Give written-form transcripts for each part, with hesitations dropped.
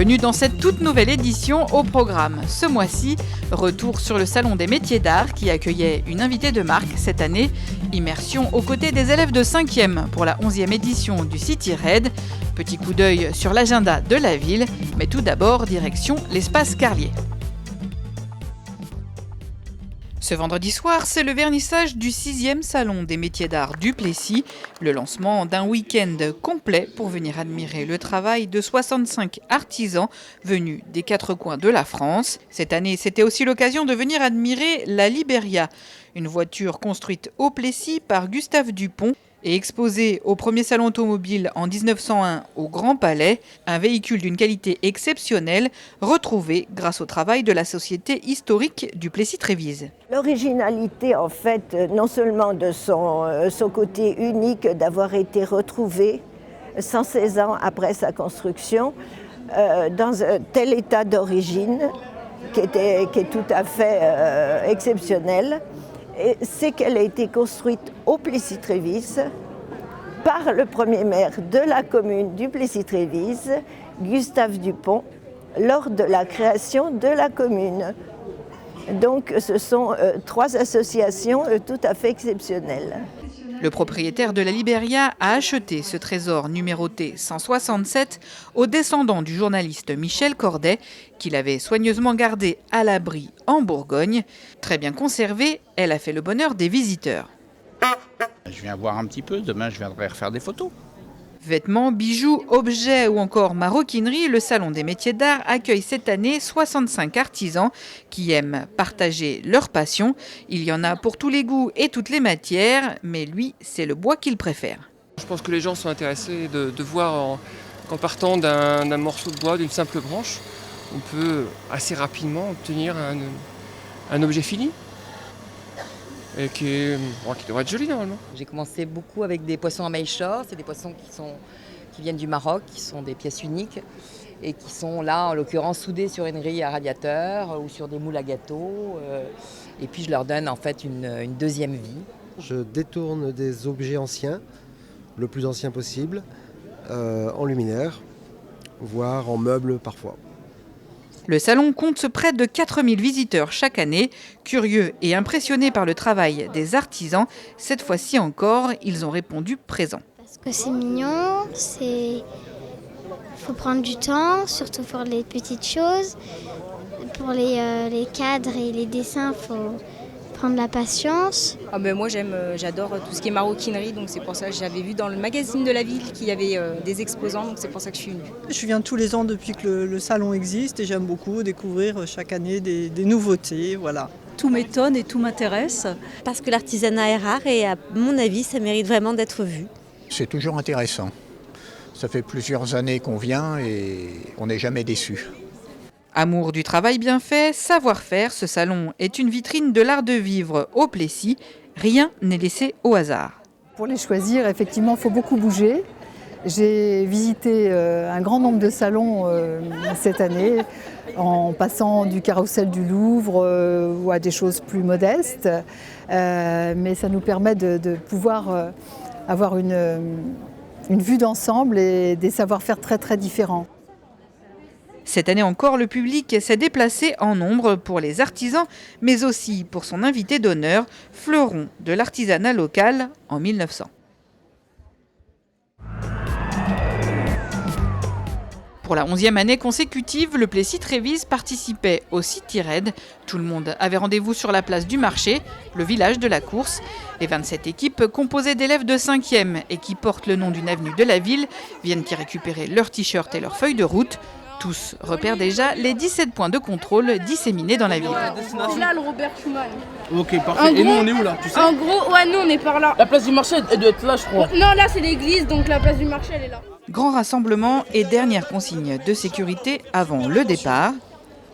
Bienvenue dans cette toute nouvelle édition au programme. Ce mois-ci, retour sur le Salon des métiers d'art qui accueillait une invitée de marque cette année. Immersion aux côtés des élèves de 5e pour la 11e édition du City Red. Petit coup d'œil sur l'agenda de la ville, mais tout d'abord direction l'espace Carlier. Ce vendredi soir, c'est le vernissage du 6e Salon des métiers d'art du Plessis, le lancement d'un week-end complet pour venir admirer le travail de 65 artisans venus des 4 coins de la France. Cette année, c'était aussi l'occasion de venir admirer la Liberia, une voiture construite au Plessis par Gustave Dupont et exposée au premier salon automobile en 1901 au Grand Palais, un véhicule d'une qualité exceptionnelle retrouvé grâce au travail de la Société historique du Plessis-Trévise. L'originalité, en fait, non seulement de son côté unique d'avoir été retrouvé 116 ans après sa construction dans un tel état d'origine qui est tout à fait exceptionnel, c'est qu'elle a été construite au Plessis-Trévise par le premier maire de la commune du Plessis-Trévise, Gustave Dupont, lors de la création de la commune. Donc ce sont 3 associations tout à fait exceptionnelles. Le propriétaire de la Liberia a acheté ce trésor numéroté 167 aux descendants du journaliste Michel Corday, qu'il avait soigneusement gardé à l'abri en Bourgogne. Très bien conservée, elle a fait le bonheur des visiteurs. Je viens voir un petit peu, demain je viendrai refaire des photos. Vêtements, bijoux, objets ou encore maroquinerie, le Salon des métiers d'art accueille cette année 65 artisans qui aiment partager leur passion. Il y en a pour tous les goûts et toutes les matières, mais lui, c'est le bois qu'il préfère. Je pense que les gens sont intéressés de voir qu'en partant d'un morceau de bois, d'une simple branche, on peut assez rapidement obtenir un objet fini. Et qui devrait être joli normalement. J'ai commencé beaucoup avec des poissons à maillechort, c'est des poissons qui viennent du Maroc, qui sont des pièces uniques et qui sont là en l'occurrence soudés sur une grille à radiateur ou sur des moules à gâteaux. Et puis je leur donne en fait une deuxième vie. Je détourne des objets anciens, le plus ancien possible, en luminaire, voire en meubles parfois. Le salon compte près de 4000 visiteurs chaque année. Curieux et impressionnés par le travail des artisans, cette fois-ci encore, ils ont répondu présent. Parce que c'est mignon, il faut prendre du temps, surtout pour les petites choses. Pour les cadres et les dessins, il faut prendre la patience. Moi j'adore tout ce qui est maroquinerie, donc c'est pour ça que j'avais vu dans le magazine de la ville qu'il y avait des exposants, donc c'est pour ça que je suis venue. Je viens tous les ans depuis que le salon existe et j'aime beaucoup découvrir chaque année des nouveautés. Voilà. Tout m'étonne et tout m'intéresse. Parce que l'artisanat est rare et à mon avis ça mérite vraiment d'être vu. C'est toujours intéressant. Ça fait plusieurs années qu'on vient et on n'est jamais déçu. Amour du travail bien fait, savoir-faire, ce salon est une vitrine de l'art de vivre au Plessis. Rien n'est laissé au hasard. Pour les choisir, effectivement, il faut beaucoup bouger. J'ai visité un grand nombre de salons cette année, en passant du carrousel du Louvre ou à des choses plus modestes. Mais ça nous permet de pouvoir avoir une vue d'ensemble et des savoir-faire très très différents. Cette année encore, le public s'est déplacé en nombre pour les artisans, mais aussi pour son invité d'honneur, fleuron de l'artisanat local en 1900. Pour la 11e année consécutive, le Plessis-Trévise participait au City Red. Tout le monde avait rendez-vous sur la place du marché, le village de la course. Les 27 équipes composées d'élèves de 5e et qui portent le nom d'une avenue de la ville viennent y récupérer leurs t-shirts et leurs feuilles de route. Tous repèrent déjà les 17 points de contrôle disséminés dans la ville. C'est là le Robert Schuman. Ok, parfait. Et nous, on est où là, tu sais? En gros, ouais, nous, on est par là. La place du marché, elle doit être là, je crois. Non, là, c'est l'église, donc la place du marché, elle est là. Grand rassemblement et dernière consigne de sécurité avant le départ.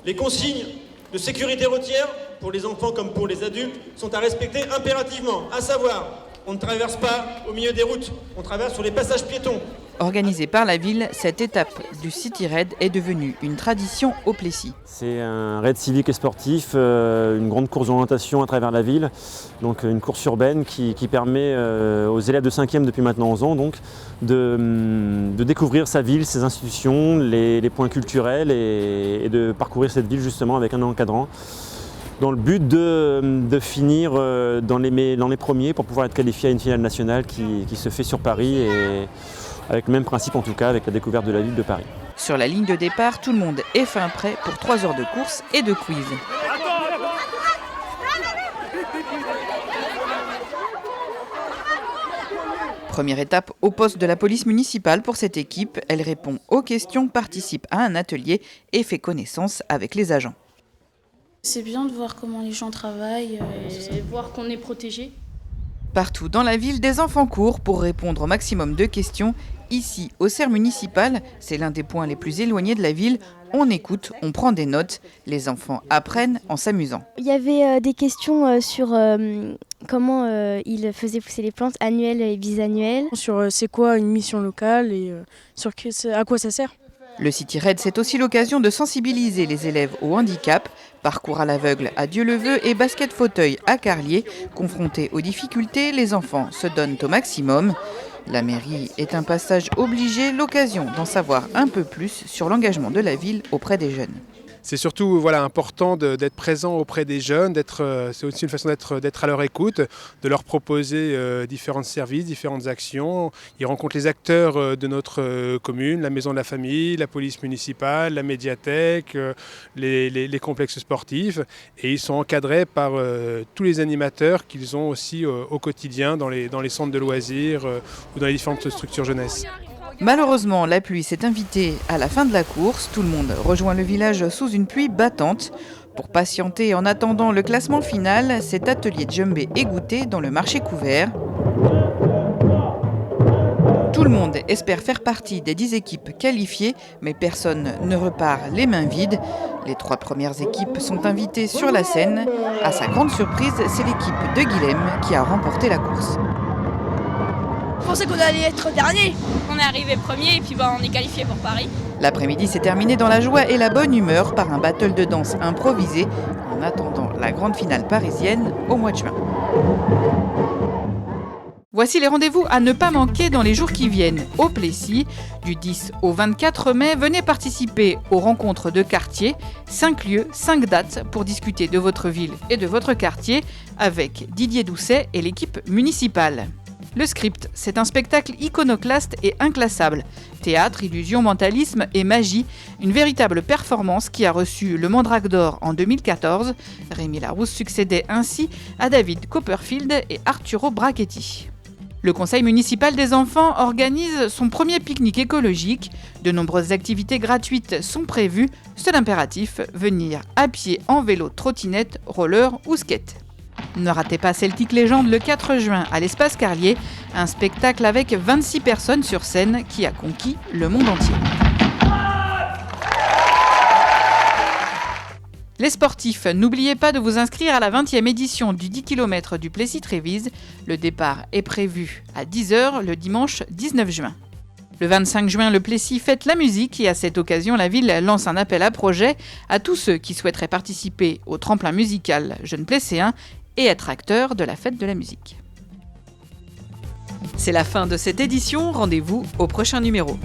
Les consignes de sécurité routière, pour les enfants comme pour les adultes, sont à respecter impérativement. À savoir, on ne traverse pas au milieu des routes, on traverse sur les passages piétons. Organisée par la ville, cette étape du City Raid est devenue une tradition au Plessis. C'est un raid civique et sportif, une grande course d'orientation à travers la ville, donc une course urbaine qui permet aux élèves de 5e depuis maintenant 11 ans donc, de découvrir sa ville, ses institutions, les points culturels et de parcourir cette ville justement avec un encadrant, dans le but de finir dans les premiers pour pouvoir être qualifié à une finale nationale qui se fait sur Paris, et avec le même principe en tout cas avec la découverte de la ville de Paris. Sur la ligne de départ, tout le monde est fin prêt pour 3 heures de course et de quiz. Première étape au poste de la police municipale pour cette équipe. Elle répond aux questions, participe à un atelier et fait connaissance avec les agents. C'est bien de voir comment les gens travaillent et voir qu'on est protégé. Partout dans la ville, des enfants courent pour répondre au maximum de questions. Ici, au Cerf municipal, c'est l'un des points les plus éloignés de la ville. On écoute, on prend des notes. Les enfants apprennent en s'amusant. Il y avait des questions sur comment ils faisaient pousser les plantes annuelles et bisannuelles. Sur c'est quoi une mission locale et à quoi ça sert. Le City Raid, c'est aussi l'occasion de sensibiliser les élèves au handicap. Parcours à l'aveugle à Dieu-le-Veut et basket fauteuil à Carlier. Confrontés aux difficultés, les enfants se donnent au maximum. La mairie est un passage obligé, l'occasion d'en savoir un peu plus sur l'engagement de la ville auprès des jeunes. C'est surtout important d'être présent auprès des jeunes, c'est aussi une façon d'être à leur écoute, de leur proposer différents services, différentes actions. Ils rencontrent les acteurs de notre commune, la maison de la famille, la police municipale, la médiathèque, les complexes sportifs, et ils sont encadrés par tous les animateurs qu'ils ont aussi au quotidien dans les centres de loisirs ou dans les différentes structures jeunesse. Malheureusement, la pluie s'est invitée à la fin de la course. Tout le monde rejoint le village sous une pluie battante. Pour patienter en attendant le classement final, cet atelier djembé est goûté dans le marché couvert. Tout le monde espère faire partie des 10 équipes qualifiées, mais personne ne repart les mains vides. Les 3 premières équipes sont invitées sur la scène. À sa grande surprise, c'est l'équipe de Guilhem qui a remporté la course. Je pensais qu'on allait être dernier. On est arrivé premier et puis on est qualifié pour Paris. L'après-midi s'est terminé dans la joie et la bonne humeur par un battle de danse improvisé en attendant la grande finale parisienne au mois de juin. Voici les rendez-vous à ne pas manquer dans les jours qui viennent au Plessis. Du 10 au 24 mai, venez participer aux rencontres de quartier. 5 lieux, 5 dates pour discuter de votre ville et de votre quartier avec Didier Doucet et l'équipe municipale. Le script, c'est un spectacle iconoclaste et inclassable. Théâtre, illusion, mentalisme et magie, une véritable performance qui a reçu le Mandrake d'Or en 2014. Rémi Larousse succédait ainsi à David Copperfield et Arturo Brachetti. Le conseil municipal des enfants organise son premier pique-nique écologique. De nombreuses activités gratuites sont prévues. Seul impératif, venir à pied, en vélo, trottinette, roller ou skate. Ne ratez pas Celtic Legend le 4 juin à l'Espace Carlier, un spectacle avec 26 personnes sur scène qui a conquis le monde entier. Les sportifs, n'oubliez pas de vous inscrire à la 20e édition du 10 km du Plessis-Trévise. Le départ est prévu à 10h le dimanche 19 juin. Le 25 juin, le Plessis fête la musique et à cette occasion, la ville lance un appel à projet à tous ceux qui souhaiteraient participer au tremplin musical Jeunes Plesséens et être acteurs de la fête de la musique. C'est la fin de cette édition, rendez-vous au prochain numéro.